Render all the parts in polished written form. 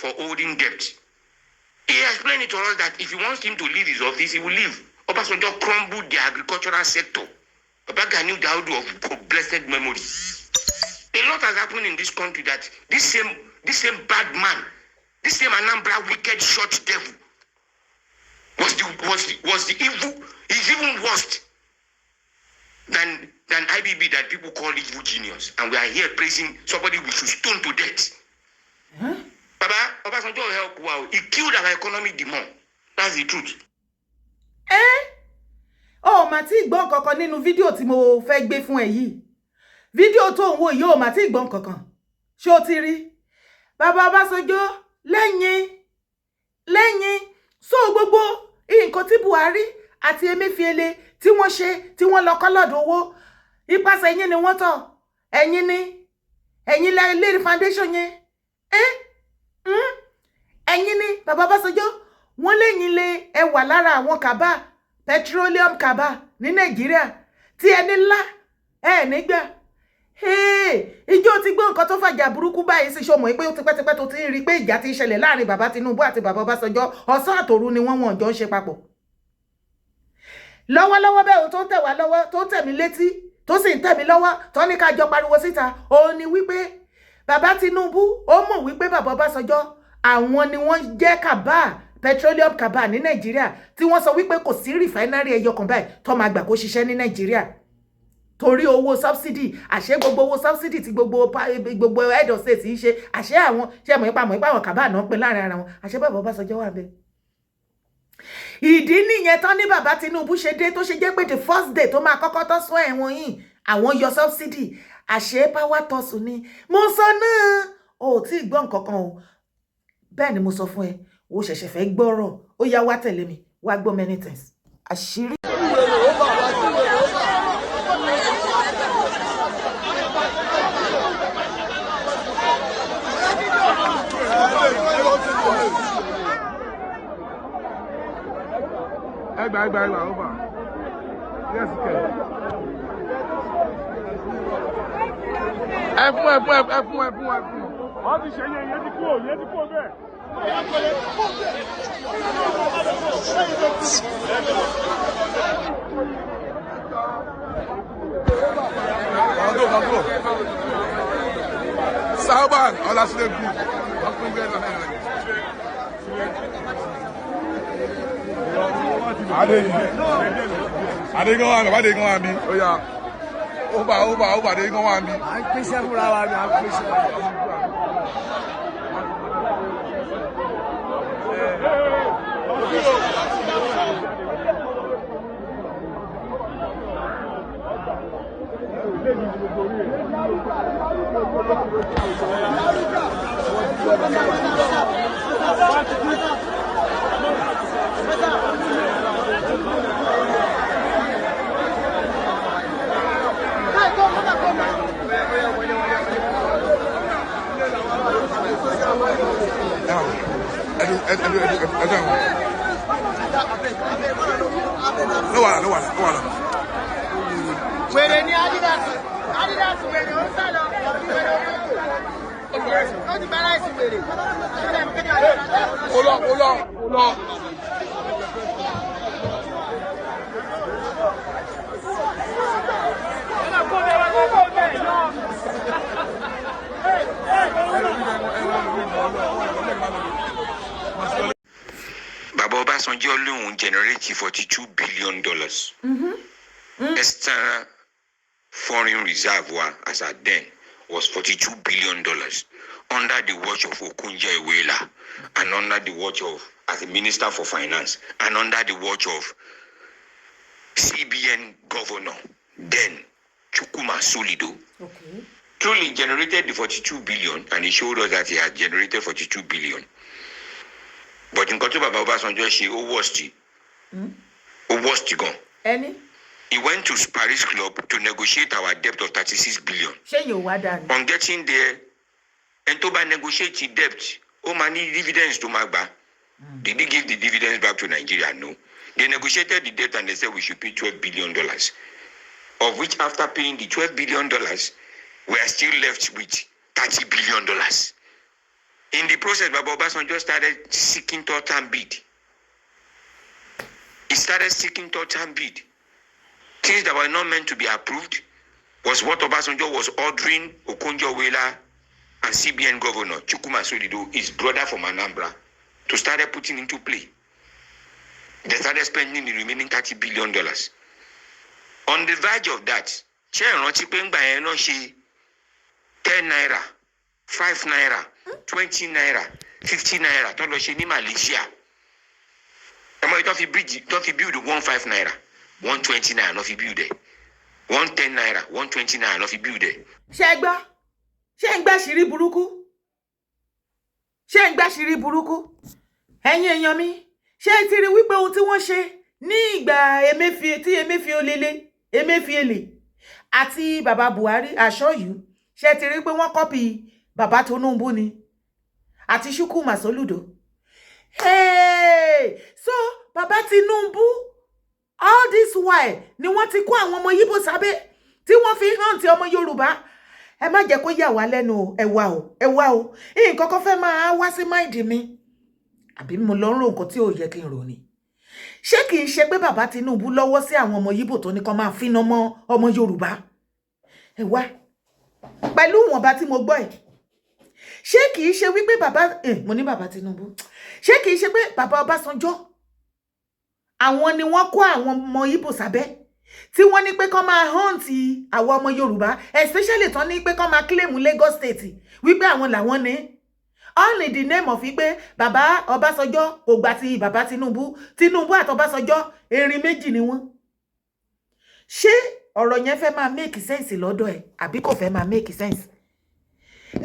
for holding debt. He explained it to us that if he wants him to leave his office, he will leave. Obasanjo crumbled the agricultural sector. Baba Gani Dawodu of blessed memory. A lot has happened in this country that this same bad man, this same Anambra wicked short devil was the evil. He's even worse than IBB that people call evil genius. And we are here praising somebody we should stone to death. Huh? Baba Obasanjo help wow. He killed our economic demand. That's the truth. Oh, mà tí gbọ́ kankan nínú fídíò tí mo fẹ́ gbé fún ẹ yìí. Fídíò tó ń wò yìí ó mà tí gbọ́ kankan. Ṣé o ti rí? Baba Obasanjo lẹ́yìn so gbogbo nǹkan tí Buhari àti Emefiele tí wọ́n ṣe tí wọ́n lọ kọ́lọ́dọ̀ owó ipasẹ̀ ẹ̀yin ni wọ́n tọ̀. Ẹ̀yin la ilé foundation yẹn. Ẹ̀yin ni Baba Obasanjo wọ́n lẹ́yìn lé ẹ wà lára àwọn kaba petroleum kaba ní Nàìjíríà tí ẹni ńlá nígbà ìjọ ti gbọ́ nǹkan tó fàjà burúkú báyìí sí ṣọmọ pé ó ti pẹ́tipẹ́ tó ti ń rí pé ìjà ti ṣẹlẹ̀ láàrin bàbá Tinubu àti bàbá Ọbásanjọ́ ọ̀sán àtòru ni wọ́n jọ ń ṣe papọ̀ lọ́wọ́lọ́wọ́ bẹ́ẹ̀ tó tẹ̀ wá lọ́wọ́ tó tẹ̀ mí létí tó sì ń tẹ̀ mí lọ́wọ́ tó ní ká jọ pariwo síta ó ní wípé bàbá Tinubu ó mọ̀ wípé bàbá Ọbásanjọ́ àwọn ni wọ́n jẹ́ kaba petroleum kaba ní Nàìjíríà tí wọ́n sọ wípé kò sí refinery ẹyọ kan báyìí tó máa gbà kó ṣiṣẹ́ ní Nàìjíríà torí owó subsidy àṣẹ gbogbo owó subsidy tí gbogbo head of state ń ṣe àṣẹ àwọn ṣe mọ̀ ipa àwọn kaba náà pín láàrin ara wọn àṣẹ bàbá Ọbásanjọ́ wà bẹ́ẹ̀. Ìdí nìyẹn tán ní bàbá Tinubu ṣe dé tó ṣe jẹ́ pé the first day tó máa kọ́kọ́ tọ́ sún ẹ̀wọ̀n yìí àwọn yọ subsidy àṣẹ power toss ni mo sọ náà o tí gbọ́ nǹkan kan o bẹ́ẹ̀ ni mo sọ fún ẹ o ṣẹ̀ṣẹ̀ fẹ́ gbọ́rọ̀ ó yá wá tẹ̀lé mi wá gbọ́ many things àṣírí. Egba over. Yes, okay. Ẹfun. Wọ́n ti ṣe yẹn ti kúrò bẹ́ẹ̀. Go. Sauban, Olasile Group. Adégan wà mí. Ó yá. Ó bà Adégan wà mí. À ń pèsè fúnra wa ni à ń pèsè. No wala. Wèrè ni Adidas wèrè ó sálọ. Ó ti bára ẹ̀sìn wèrè. Ó lọ. Baba Obasanjo alone generated $42 billion. External foreign reserve as at then was $42 billion under the watch of Okunja-Iweala and under the watch of, as a minister for finance, and under the watch of CBN governor, then Chukwuma Soludo. Okay. Truly generated the 42 billion, and he showed us that he had generated 42 billion. But in Kotoba Baba Obasanjo, she was gone. Any? He went to Paris Club to negotiate our debt of 36 billion. On getting there, and to negotiate the debt, money dividends to Magba. Did they give the dividends back to Nigeria? No. They negotiated the debt and they said we should pay $12 billion. Of which, after paying the $12 billion, we are still left with $30 billion. In the process, Baba Obasanjo started seeking third-term bid. He started seeking third-term bid. Things that were not meant to be approved was what Obasanjo was ordering Okonjo-Iweala and CBN Governor Chukwuma Soludo, his brother from Anambra, to start putting into play. They started spending the remaining $30 billion. On the verge of that, Chair Ronchipengba Eno she 10 naira, 5 naira, 20 naira, 50 naira, don't she ni Malaysia. Don't fi build 15 naira, 120 naira, no fi build it. 110 naira, 120 naira, no fi build it. Ṣé ń gbà ṣìrí burúkú? Ṣé ń gbà ṣìrí burúkú? Ẹ̀yin èèyàn mi, ṣé ti rí wípé ohun tí wọ́n ṣe ní ìgbà Emefiele àti bàbá Buhari àṣọyù, ṣé ti rí pé wọ́n kọ́pì bàbá Tinubu ni àti Chukwuma Soludo. Hey, so bàbá Tinubu all this while ni wọ́n ti kó àwọn ọmọ Yíbò sábẹ́ tí wọ́n fi hàn ti ọmọ Yorùbá. Ẹ má jẹ́ kó yà wá lẹ́nu o, ẹ wá o. Nǹkan kan fẹ́ máa wá sí mind mi. Àbí mo lọ ń rò nǹkan tí ò yẹ kí n rò ni. Ṣé kìí ṣe pé bàbá Tinubu lọ́wọ́ sí àwọn ọmọ Yíbò tó ní kó máa fínà mọ́ ọmọ Yorùbá? Ẹ wá. Pẹ̀lú ìwọ̀nba tí mo gbọ́ ẹ̀. Ṣé kìí ṣe wípé mo ní bàbá Tinubu. Ṣé kìí ṣe pé bàbá Ọbásanjọ́ àwọn ni wọ́n kó àwọn ọmọ Yíbò sábẹ́ tí wọ́n ní pé kó máa hunt àwọn ọmọ Yorùbá, especially tán ní pé kó máa claim Lagos State wípé àwọn làwọn ní. All in the name of wípé bàbá Ọbásanjọ́ kò gbà ti bàbá Tinubu àti Ọbásanjọ́ erin méjì ni wọ́n. Ṣé ọ̀rọ̀ yẹn fẹ́ máa make sense lọ́dọ̀ ẹ̀ àbí kò fẹ́ máa make sense?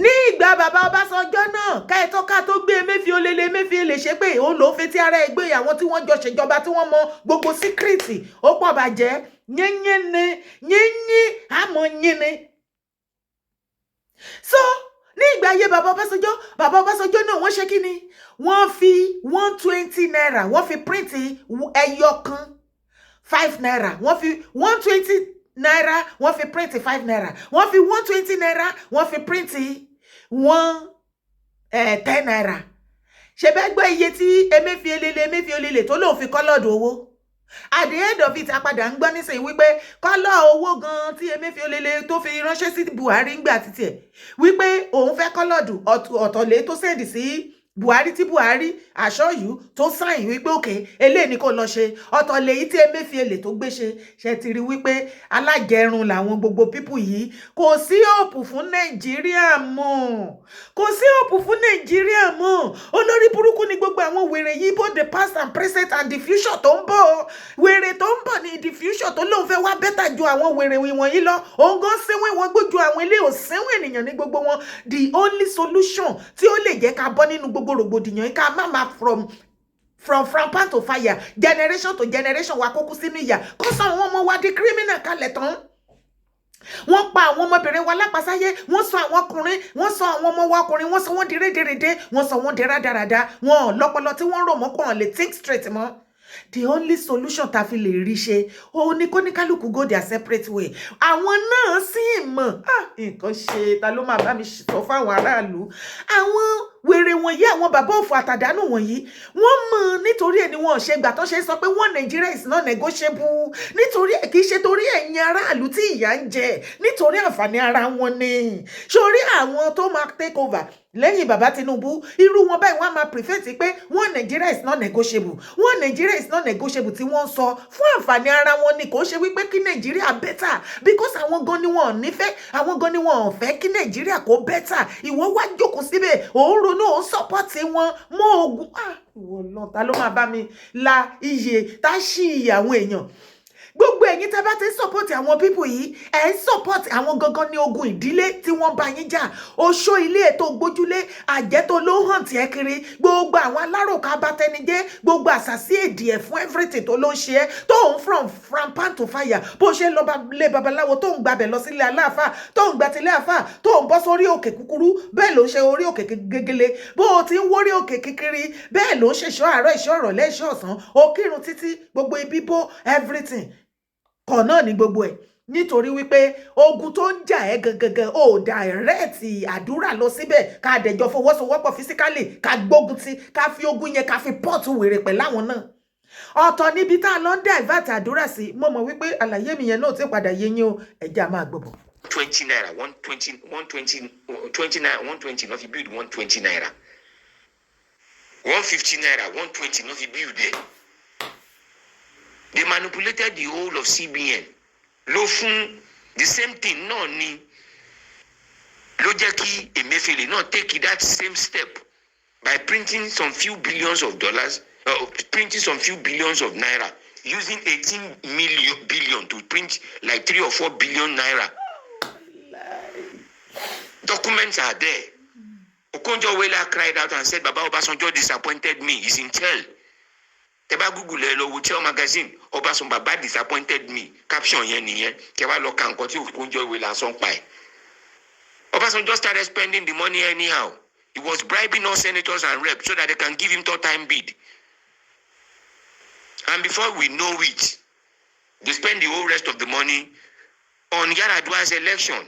Ní ìgbà bàbá Ọbásanjọ́ náà ká tó gbé Emefiele ṣe pé ó lò ó fetí ara ẹ̀ gbé àwọn tí wọ́n jọ ṣèjọba tí wọ́n mọ gbogbo síkírìtì ó pọ̀ bàjẹ́ yẹ́nyẹ́ àmọ́ yẹ́nẹ́. So ní ìgbà ayé bàbá Ọbásanjọ́ náà wọ́n ṣe kí ni? Wọ́n fi 120 naira wọ́n fi print ẹyọ kan 5 naira, wọ́n fi 120 naira wọ́n fi print 5 naira, wọ́n fi 120 naira wọ́n fi print 10 naira. Ṣé bẹ́ẹ̀ gbọ́ iye tí Emefiele tó lóun fi kọ́lọ́ọ̀dù owó? At the end of it, apadà ń gbọ́ nísìnyí wípé kọ́lọ́ owó gan tí Emefiele tó fi ránṣẹ́ sí Buhari ń gbà títí ẹ̀ wípé òun fẹ́ kọ́lọ́ọ̀dù ọ̀tọ̀lé tó sẹ́ndì sí Buhari tí Buhari àṣọyù tó sáìn wípé òkè eléyìí ni kò lọ ṣe ọ̀tọ̀lé yìí tí Emefiele tó gbé ṣe ti rí wípé alájẹrun làwọn gbogbo pípù yìí. Kò sí òpù fún Nàìjíríà mọ́, olórí burúkú ni gbogbo àwọn wèrè yìí, both the past and present and the future tó ń bọ̀. Wèrè tó ń bọ̀ ní the future tó lóun fẹ́ wá bẹ́tà ju àwọn wèrè wọ̀nyí lọ. Òun gan sẹ́wọ̀n wọn gbójú àwọn ilé òsẹ́wọ̀n ènìyàn ní gbogbo wọn. The only solution tí ó lè jẹ́ ká bọ́ nínú gbogbo rògbòdìyàn ká má from pan to fire, generation to generation wa kókó sínú ìyà kó sọ àwọn ọmọ wa di criminal kalẹ̀ tán. Wọ́n pa àwọn ọmọbìnrin wa lápasáyé, wọ́n sọ àwọn ọkùnrin, wọ́n sọ àwọn ọmọ wa ọkùnrin, wọ́n sọ wọ́n di rédèrèdè, wọ́n sọ wọ́n di rádaràda, wọn lọ́pọlọ tí wọ́n rò mọ́ kàn lè think straight mọ́. The only solution ta fi lè rí ṣe ó ní kóníkálùkù go their separate way. Àwọn náà sì mọ̀ nǹkan ṣe ta ló máa bá mi sọ fáwọn aráàlú. Àwọn wèrè wọ̀nyí, àwọn bàbá òfò àtàdánù wọ̀nyí, wọ́n mọ̀ nítorí ẹ̀ ni wọ́n ṣe gbà tó ṣe sọ pé one Nigeria is not negotiable. Nítorí ẹ̀ kì í ṣe torí ẹ̀yin aráàlú tí ìyà ń jẹ, nítorí àǹfààní ara wọn ni. Sórí àwọn tó máa take over lẹ́yìn bàbá Tinubu, irú wọn báyìí wọ́n máa prefer ti pé one Nigeria is not negotiable, one Nigeria is not negotiable tí wọ́n sọ fún àǹfààní ara wọn ni, kò ṣe wípé kí Nàìjíríà better, because àwọn gan ni wọn ò nífẹ̀ẹ́, àwọn gan ni wọn ò fẹ́ kí Nàìjíríà kó better. Ìwọ wá jókòó síbẹ̀ òun ronú òun support wọn mọ́ ogun. Ìwọ lọ́n ta ló máa bá mi la iye tá ṣí iye àwọn èèyàn. Gbogbo ẹ̀yin tẹ́ bá ti support àwọn people yìí, support àwọn gangan ní ogun ìdílé tí wọ́n bá yín jà. Oṣó ilé ètò gbójúlé, àjẹ́ tó ló hàn tí ẹ kiri, gbogbo àwọn aláròká abatẹnijẹ́, gbogbo àṣàsí èdè ẹ̀ fún everything tó ló ń ṣe ẹ́, tó ń from pan to fire. Bó ṣe lọ lé babaláwo tó ń gbabẹ̀ lọ sílé aláàfáà, tó ń gba tilé àfáà, tó ń bọ́ sórí òkè kúkúrú, bẹ́ẹ̀ ló ń ṣe orí òkè gegele. Bó o ti ń wórí òkè kékeré, bẹ́ẹ̀ ló ń ṣe ìṣọ́ àárọ̀, ìṣọ́ ìrọ̀lẹ́, ìṣọ́ ọ̀sán, ó kírun títí gbogbo ibi bó everything. Kọ̀ náà ni gbogbo ẹ̀. nítorí wípé ogun tó ń jà ẹ́ gangan ó dàrẹ́ẹ̀tì àdúrà lọ síbẹ̀ ká dẹ̀jọ́ fọwọ́sowọ́pọ̀ físíkálì ká gbógun ti ká fi ogun yẹn ká fi pọ́ọ̀tù wèrè pẹ̀lú àwọn náà ọ̀tọ̀ níbi tá a lọ ń divert àdúrà sí mo mọ̀ wípé àlàyé mi yẹn náà ti padà yé yín o ẹ̀jẹ̀ a máa gbọ̀bọ̀. 20 naira 120 naira 120 no fi build 120 naira 150 naira 120 no fi build there. They manipulated the whole of CBN. Ló fún the same thing náà ni ló jẹ́ kí Emefiele náà take that same step by printing some few billions of dollars, printing some few billions of naira, using 18 billion to print like 3 or 4 billion naira. Documents are there. Okonjo-Iweala cried out and said, Baba Obasanjo disappointed me. He's in jail. Teba Google lo Tell magazine. Obasanjo Baba disappointed me. Caption yen niyen. Keba lo kan nkan ti Okonjo-Iweala son pa e. Obasanjo started spending the money anyhow. He was bribing all senators and reps so that they can give him third time bid. And before we know it, they spend the whole rest of the money on Yar'Adua's election.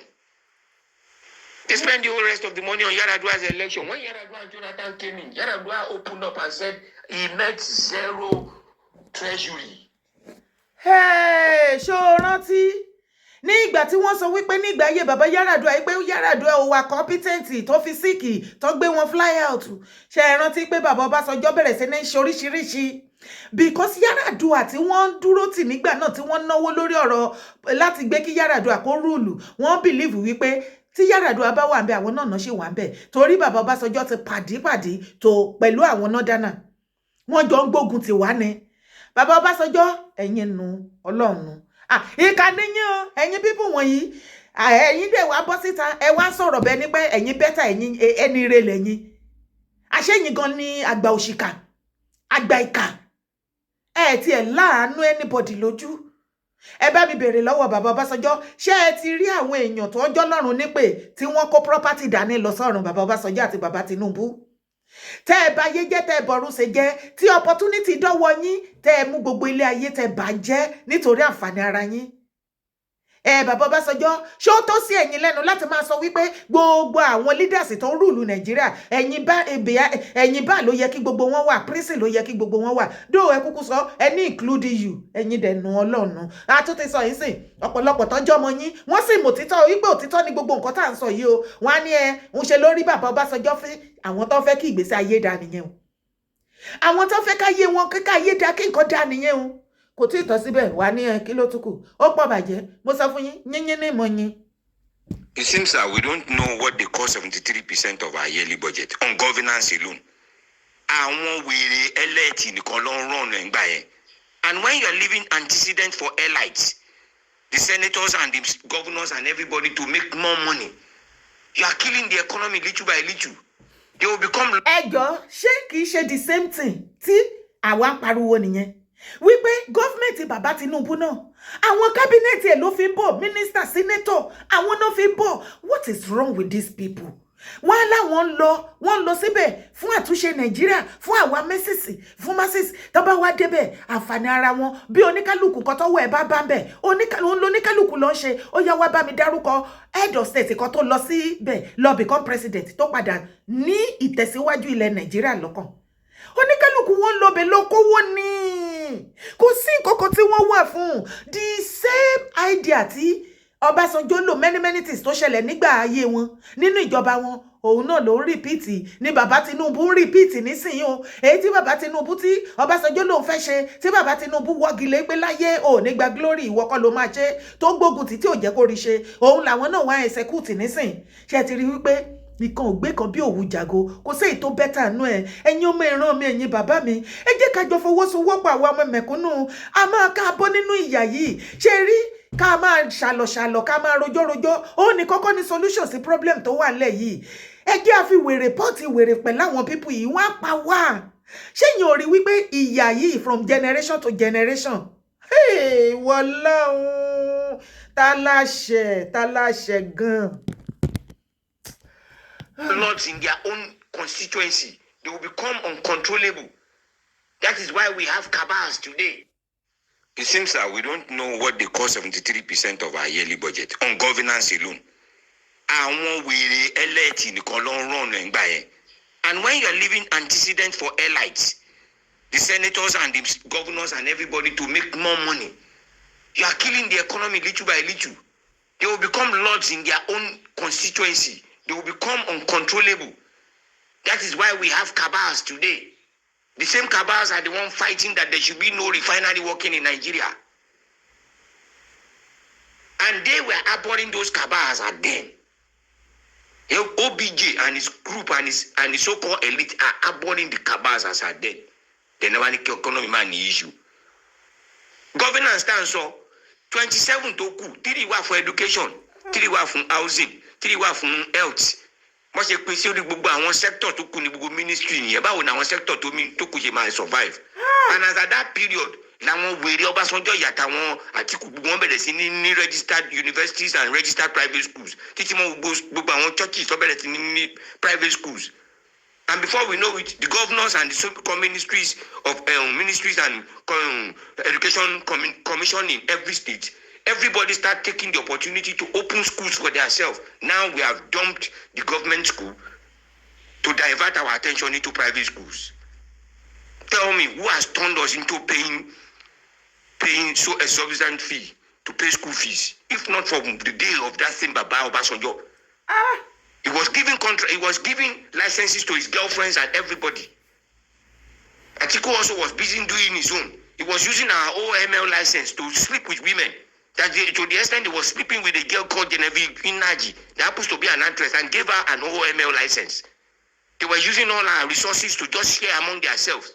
They spend the whole rest of the money on Yar'Adua's election. When Yar'Adua and Jonathan came in, Yar'Adua opened up and said he met 0 treasury. Hey, ṣó rántí ní ìgbà tí wọ́n sọ wípé ní ìgbà ayé bàbá Yar'Adua pé Yar'Adua ò wà competent tó fi síkì tó gbé wọn fly out. Ṣé ẹ rántí pé bàbá Ọbásanjọ́ bẹ̀rẹ̀ sí ní ṣe oríṣiríṣi because Yar'Adua tí wọ́n dúró tì nígbà náà tí wọ́n náwó lórí ọ̀rọ̀ láti gbé kí Yar'Adua kó rúùlù wọ́n believe wípé tí Yar'Adua bá wà ńbẹ̀ àwọn náà ṣe wà ńbẹ̀ torí bàbá Ọbásanjọ́ ti pàdípàdí tó pẹ̀lú àwọn Northerners wọ́n jọ ń gbógun ti wá ní bàbá Ọbásanjọ́ ẹ̀yin nu Ọlọ́run nu ìkànnì yín o ẹ̀yin pípù wọ̀nyí ẹ̀yin dẹ̀ wá bọ́ síta ẹ wá sọ̀rọ̀ bẹ́ẹ̀ ni pé ẹ̀yin bẹ́tà ẹ̀yin ẹni ire lẹ́yìn àṣẹ̀yìn gan ni àgbà òṣìkà àgbà ìkà ẹ̀ tiẹ̀ láàánú anybody lójú ẹ bá mi bèrè lọ́wọ́ bàbá Ọbásanjọ́ ṣé ẹ ti rí àwọn èèyàn tó ọjọ́ lọ́rùn nípè tí wọ́n kó property dání lọ sọ́run bàbá Ọbásanjọ́ àti bàbá Tinubu tẹ́ ẹ bá yé jẹ́ tẹ́ ẹ bọ̀rún ṣe jẹ́ tí opportunity dọ́wọ́ yín tẹ́ ẹ mú gbogbo ilé ayé tẹ́ bà jẹ́ nítorí àǹfààní ara yín bàbá Ọbásanjọ́ ṣé ó tó sí ẹ̀yin lẹ́nu láti máa sọ wípé gbogbo àwọn leaders tó ń rúùlù Nàìjíríà ẹ̀yin bá ló yẹ kí gbogbo wọn wà prison ló yẹ kí gbogbo wọn wà dó ẹ kúkú sọ ẹni including you ẹ̀yin dẹ̀nu Ọlọ́run àtúntì sọ yìí sìn ọ̀pọ̀lọpọ̀ tọ́jọ́ ọmọ yín wọ́n sì mọ̀ títọ́ wípé òtítọ́ ni gbogbo nǹkan tá à ń sọ yìí o wọ́n á ní ń ṣe lórí bàbá Ọbásanjọ́ fún àwọn tó fẹ́ kí ìgbésí ayé dá nìyẹn o àwọn tó fẹ́ káyé wọn kíkà ayé dá kí nǹkan dá nìyẹn o kò tí ì tọ́ síbẹ̀ wà ní kí ló tún kù ó pọ̀ bàjẹ́ mo sọ fún yín yín ní mọ̀ yín. It seems that we don't know what they call 73% of our yearly budget on governance alone. Àwọn wèrè elite nìkan ló ń run nígbà yẹn. And when you are leaving antecedent for elites, the senators and the governors and everybody to make more money, you are killing the economy little by little. They will become. Ẹjọ́ ṣé kìí ṣe the same thing tí àwa ń pariwo nìyẹn wípé gọ́fìmẹ̀ntì bàbá Tinubu náà àwọn kábínẹ̀tì ẹ̀ ló fi ń bọ̀ mínísítà sínétọ̀ àwọn náà fi ń bọ̀ what is wrong with these people wọ́n láwọn ń lọ síbẹ̀ fún àtúnṣe Nàìjíríà fún àwa mẹ́sìsì fún másìsì tó bá wá débẹ̀ àǹfààní ara wọn bí oníkálùkù kan tọ́wọ́ ẹ̀ bá ń bẹ̀ oníkálùkù ló ń ṣe ó yá wá bá mi dárúkọ head of state kan tó lọ síbẹ̀ lọ become president tó padà ní ìtẹ̀síwájú ilẹ̀ Nàìjíríà lọ́kàn oníkálùkù wọn lọbẹ lọ kówó ní kò sí nǹkankan tí wọ́n wà fún the same idea tí Ọbásanjọ́ lò many things tó ṣẹlẹ̀ nígbà ayé wọn nínú ìjọba wọn òun náà ló ń rìpíìtì ní bàbá Tinubu ń rìpíìtì nísìnyí o èyí tí bàbá Tinubu tí Ọbásanjọ́ lòun fẹ́ ṣe tí bàbá Tinubu wọ́gilé pé láyé ò ní gba glory ìwọ kọ́ ló máa ṣe tó gbógun tí ò jẹ́ kó rí ṣe òun làwọn náà wá execute nísìn ṣe ti rí wípé nìkan ò gbé kan bí òwú jago kò sí èyí tó bẹ́tà nú ẹ̀ ẹ̀yin ọmọ ìran mi ẹ̀yin bàbá mi ẹ jẹ́ ká jọ fọwọ́sowọ́pọ̀ àwọn ọmọ mẹ̀kúnnù a máa ká bọ́ nínú ìyà yìí ṣe rí ká máa ṣàlọ̀ṣàlọ̀ ká máa rojọ́rojọ́ ó ní kọ́kọ́ ní solution sí problem tó wà nílẹ̀ yìí ẹ jẹ́ àfi wèrè pọ́ọ̀tì wèrè pẹ̀lú àwọn pípù yìí wọ́n á pa wá ṣé yìí ò rí wípé ìyà yìí from generation to generation wọ́lọ́hún tá láṣẹ gan-an. Not in their own constituency, they will become uncontrollable. That is why we have cabals today. It seems that we don't know what they call 73% of our yearly budget on governance alone. And when you're leaving antecedent for elites, the senators and the governors and everybody to make more money, you are killing the economy little by little. They will become lords in their own constituency. They will become uncontrollable. That is why we have cabals today. The same cabals are the one fighting that there should be no refinery working in Nigeria. And they were abhorring those cabals at then. OBJ and his group and his so-called elite are abhorring the cabals as at then. They never need economy man issue. Governance stands so 27 toku, 3 were for education, 3 were for housing, 3 were for health. Most of the sector to kuni ministry about one sector to me to kuji survive. And as at that period, now we Obasanjo yatawan Atiku ni registered universities and registered private schools. Teaching more churches in private schools. And before we know it, the governors and the so-called ministries of ministries and education commission in every state, everybody start taking the opportunity to open schools for themselves. Now we have dumped the government school to divert our attention into private schools. Tell me, who has turned us into paying so exorbitant fee to pay school fees? If not from the day of that same Baba Obasanjo. He was giving licenses to his girlfriends and everybody. Atiku also was busy doing his own. He was using our OML license to sleep with women. That to the extent he was sleeping with a girl called Genevieve Inaji that happens to be an actress and gave her an OML license. They were using all our resources to just share among themselves.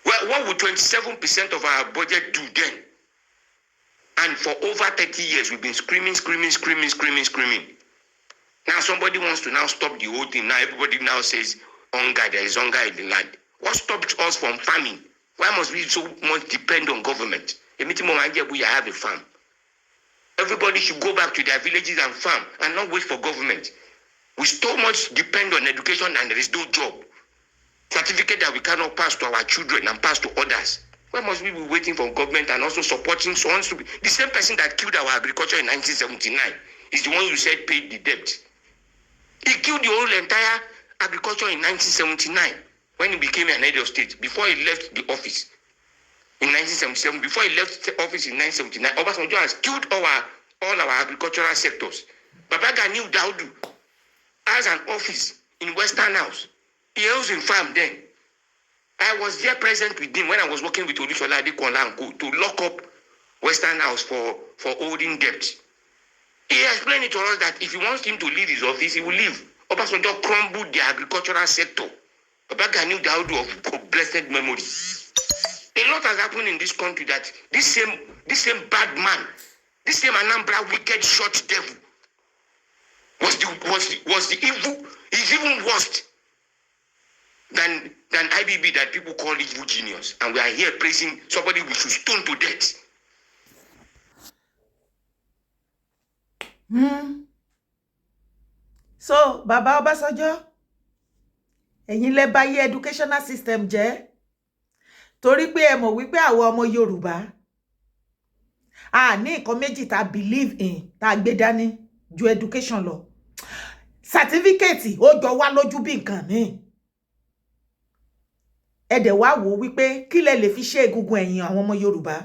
Well, what would 27% of our budget do then? And for over 30 years, we've been screaming. Now somebody wants to now stop the whole thing. Now everybody now says, hunger, there is hunger in the land. What stopped us from farming? Why must we so much depend on government? We have a farm. Everybody should go back to their villages and farm and not wait for government. We so much depend on education and there is no job. Certificate that we cannot pass to our children and pass to others. Why must we be waiting for government and also supporting someone to be the same person that killed our agriculture in 1979 is the one you said paid the debt. He killed the whole entire agriculture in 1979 when he became an head of state before he left the office in 1977. Before he left the office in 1979, Obasanjo has killed all our agricultural sectors. Baba Gani Daudu has an office in Western House. He was in farm then. I was there present with him when I was working with Olusola Adekunle and Co. to lock up Western House for holding debt. He explained it to us that if he wants him to leave his office, he will leave. Obasanjo crumbled the agricultural sector. Baba Gani Daudu of blessed memory. A lot has happened in this country that this same bad man, this same Anambra wicked short devil was the evil. He's even worse than IBB that people call evil genius. And we are here praising somebody we should stone to death. So, Baba Obasanjo, ẹ̀yin lẹ bà yé educational system jẹ́. Torí pé ẹ mọ̀ wípé àwọn ọmọ Yorùbá a ní nǹkan méjì tá believe in tá gbé dání ju education lọ. Certificate ó jọ wá lójú bí nǹkan mi. Ẹ dẹ̀ wá wò wípé kí lẹ lè fi ṣe egungun ẹ̀yìn àwọn ọmọ Yorùbá.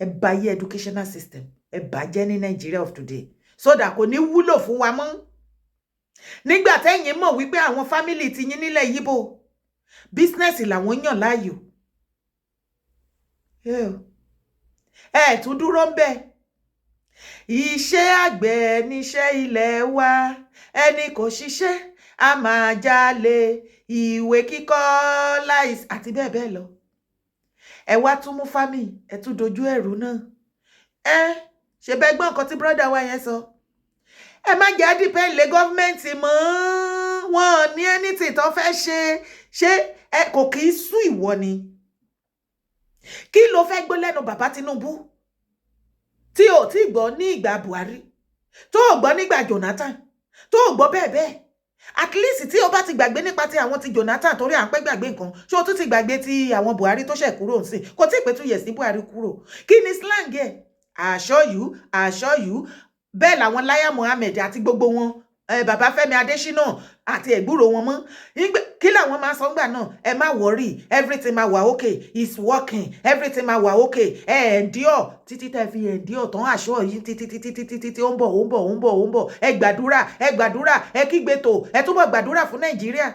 Ẹ bà yé educational system. Ẹ bàjẹ́ ní Nigeria of today. So that kò ní wúlò fún wa mọ́. Nígbà tẹ́yin mọ̀ wípé àwọn family ti yín nílẹ̀ Yíbò business làwọn yàn láàyò. Ẹ tún dúró ńbẹ̀. Iṣẹ́ àgbẹ̀ níṣẹ́ ilẹ̀ wa, ẹni kò ṣiṣẹ́ a máa jalè, ìwé kíkọ́ láìsí àti bẹ́ẹ̀ bẹ́ẹ̀ lọ. Ẹ wá tún mú family, ẹ tún dojú ẹ̀rú náà. Ṣé bẹ́ gbọ́ nǹkan tí brother wa yẹn sọ? Ẹ má jẹ́ depend lé government mọ́. Wọ́n ní anything tó fẹ́ ṣe ẹ kò kì í sú ìwọ ni. Kí ló fẹ́ gbọ́ lẹ́nu bàbá Tinubu? Tí ò tí gbọ́ ní ìgbà Buhari, tó gbọ́ nígbà Jonathan, tó gbọ́ bẹ́ẹ̀ bẹ́ẹ̀. at least tí o bá ti gbàgbé nípa ti àwọn ti Jonathan torí à ń pẹ́ gbàgbé nǹkan ṣé o tún ti gbàgbé ti àwọn Buhari tó ṣẹ̀ kúrò nsìn kò tí ì pé 2 years ní Buhari kúrò kí ni slang ẹ̀ assure you bẹ́ẹ̀ làwọn Láyà Mohammed àti gbogbo wọn bàbá Fẹ́mi Adésínà àti ẹ̀gbúrò wọn mọ́ kí làwọn máa sọ ńgbà náà ẹ má worry everything máa wà okay it's working everything máa wà okay endure títí tẹ́ fi endure tán àṣọ yìí títí ó ń bọ̀ ẹ gbàdúrà ẹ kígbe tó ẹ túbọ̀ gbàdúrà fún Nàìjíríà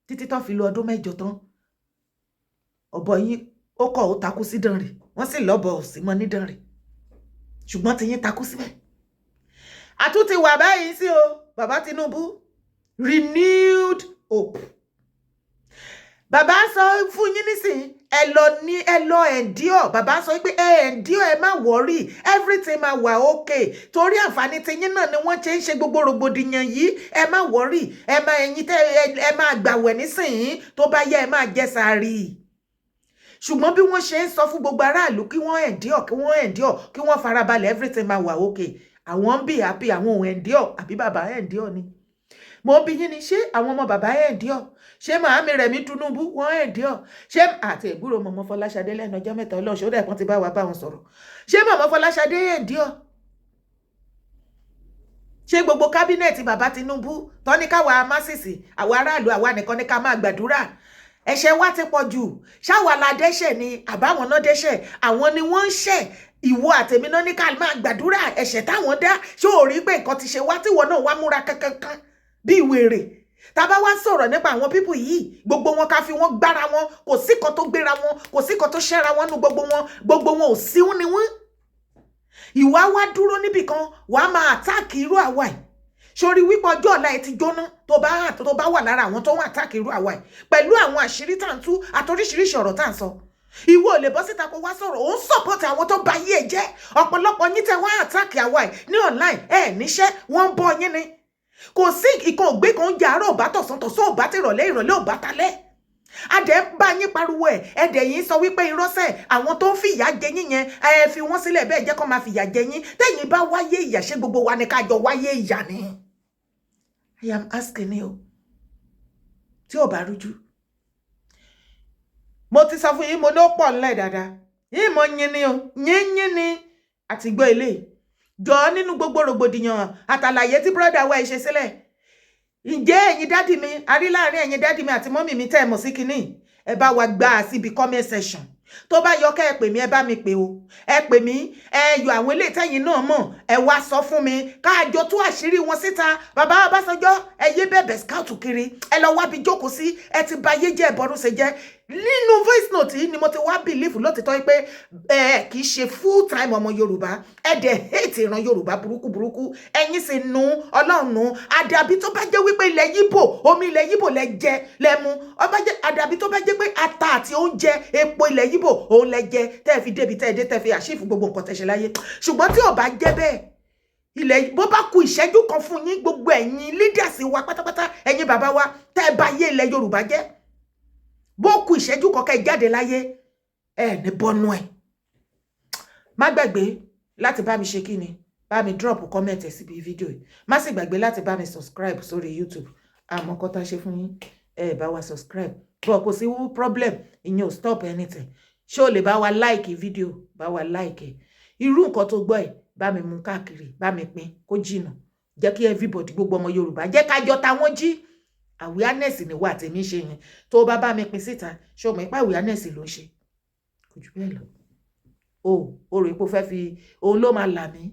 títí tán fi lo ọdún 8 tán ọ̀bọ yín ó kọ̀ ó takú sí dànrè wọ́n sì lọ́bọ̀ òsì mọ́ ní dànrè ṣùgbọ́n ti yín takú síbẹ̀ àtúntì wà báyìí sí o bàbá Tinubu renewed hope bàbá sọ fún yín nísìn ẹ lọ endure bàbá sọ pé endure ẹ má worry everything máa wà okay torí àǹfààní tiyín náà ni wọ́n ṣe ń ṣe gbogbo rògbòdìyàn yìí ẹ má worry ẹ máa gbàwẹ̀ nísìn tó bá yẹ ẹ máa jẹ sàárì ṣùgbọ́n bí wọ́n ṣe ń sọ fún gbogbo aráàlú kí wọ́n endure kí wọ́n farabalẹ̀ everything máa wà okay àwọn ń bí happy àwọn òun endure àbí bàbá endure ni mo bí yín ni ṣé àwọn ọmọ bàbá endure ṣé màámi Rẹ̀mí Tinubu wọ́n endure ṣé àti ìgbúrò mọ̀mọ́ Fọláṣadé lẹ́nu ọjọ́ mẹ́ta ọlọ́ṣọ́ dẹ̀ kan ti bá wa bá wọn sọ̀rọ̀ ṣé mọ̀mọ́ Fọláṣadé endure ṣé gbogbo kábínẹ̀tì bàbá Tinubu tó ní káwa masisi àwa aráàlú àwa nìkan ní ká máa gbàdúrà ẹ̀ṣẹ̀ wa ti pọ̀ jù ṣáwa la dẹ́ṣẹ̀ ni àbáwọn náà dẹ́ṣẹ̀ àwọn ni wọ́n ń ṣẹ̀ ìwọ àtèmi náà ní ká máa gbàdúrà ẹ̀ṣẹ̀ táwọn dá ṣé ò rí pé nǹkan ti ṣe wá tíwọ náà wá múra kankan bí wèrè tá bá wá sọ̀rọ̀ nípa àwọn pípù yìí gbogbo wọn ká fi wọn gbára wọn kò sí kan tó gbéra wọn kò sí kan tó ṣẹ́ra wọn nú gbogbo wọn ò síún ni wọ́n ìwà wá dúró níbì kan wàá máa àtáàkì irú àwa ẹ̀ sórí wípé ọjọ́ ọ̀la ẹ ti jóná tó bá wà lára àwọn tó ń àtáàkì irú àwa ẹ̀ pẹ̀lú àwọn àṣírí tá ń tú àtoríṣiríṣi ọ̀rọ̀ tá ń sọ ìwọ ò lè bọ́ síta kó wá sọ̀rọ̀ ó ń support àwọn tó bà yí ẹ̀ jẹ́ ọ̀pọ̀lọpọ̀ yín tẹ́ wá àtáàkì àwa ẹ̀ ní online níṣẹ́ wọ́n ń bọ́ yín ni kò sí ìkan ògbé kan ń jẹ àárọ̀ òbá tọ̀sán tọ̀sán òbá tìrọ̀lẹ́ ìrọ̀lẹ́ òbá talẹ́ adẹ̀ ń bá yín pariwo ẹ̀dẹ̀ yín sọ wípé irọ́sẹ̀ àwọn tó ń fi ìyà jẹ yín yẹn fi wọ́n sílẹ̀ bẹ́ẹ̀ jẹ́ kó máa fi ìyà jẹ yín tẹ́yìn bá wáyé ìyà ṣé gbogbo wa ni ká jọ wáyé ìyà ni I am asking you tí ò bá rújú mo ti sọ fún yín mo ní ó pọ̀ ńlẹ̀ dáadáa yín mo yín ni o yín ni àti gbọ́ ilé jọ nínú gbogbo rògbòdìyàn àtàlàyé tí bírọ́dà wa ṣe sílẹ̀ ǹjẹ́ ẹ̀yin dádì mi arí láàrin ẹ̀yin dádì mi àti mọ́mì mi tẹ́ ẹ mọ̀ sí kinní ẹ bá wa gbà síbi comment section tó bá yọ kẹ́ ẹ pè mí ẹ bá mi pè o ẹ pè mí ẹ yọ àwọn eléyìí tẹ́yin náà mọ̀ ẹ wá sọ fún mi káàjọ tú àṣírí wọn síta bàbá Ọbásanjọ́ ẹ yé bẹ̀bẹ̀ scout kiri ẹ lọ wábi jókòó sí ẹ ti ba ayé jẹ́ ẹ̀bọ̀rún ṣe jẹ́ nínú voice note yìí ni mo ti wá bìlífù lótìtọ́ pé kì í ṣe full time ọmọ Yorùbá ẹ dẹ̀ hate ìran Yorùbá burúkú ẹ̀yin sì nu Ọlọ́run nu àdàbí tó bá jẹ́ wípé ilẹ̀ Yíbò omi ilẹ̀ Yíbò lẹ jẹ lẹ mu àdàbí tó bá jẹ́ pé ata àti oúnjẹ epo ilẹ̀ Yíbò òun lẹ jẹ tẹ́ fi débi tẹ́ dé tẹ́ fi àṣìfù gbogbo nǹkan tẹ́ ṣe láyé ṣùgbọ́n tí ò bá jẹ́ bẹ́ẹ̀ ilẹ̀ bó bá ku ìṣẹ́jú kan fún yín gbogbo ẹ̀yin leaders wa pátápátá ẹ̀yin bàbá wa tẹ́ bá yé ilẹ̀ Yorùbá jẹ́ bó ku ìṣẹ́jú kan kẹ́ jáde láyé ní bọ́nú ẹ̀ má gbàgbé láti bá mi ṣe kí ni bá mi drop comment síbi fídíò yìí má sì gbàgbé láti bá mi subscribe sórí YouTube àmọ́ kọ́ tá ṣe fún yín bá wa subscribe bọ́ kò sí problem ìyẹn ò stop anything ṣé o lè bá wa like fídíò bá wa like irú nǹkan tó gbọ́ ẹ̀ bá mi mú káàkiri bá mi pín kó jìnnà jẹ́ kí everybody gbogbo ọmọ Yorùbá jẹ́ ká jọ ta wọ́n jí awareness ni wà tèmi ṣe yẹn tó bá bá mi pín síta ṣé o mọ̀ pé awareness ló ń ṣe kò jù bẹ́ẹ̀ lọ o rò pé o fẹ́ fi òun ló máa là mí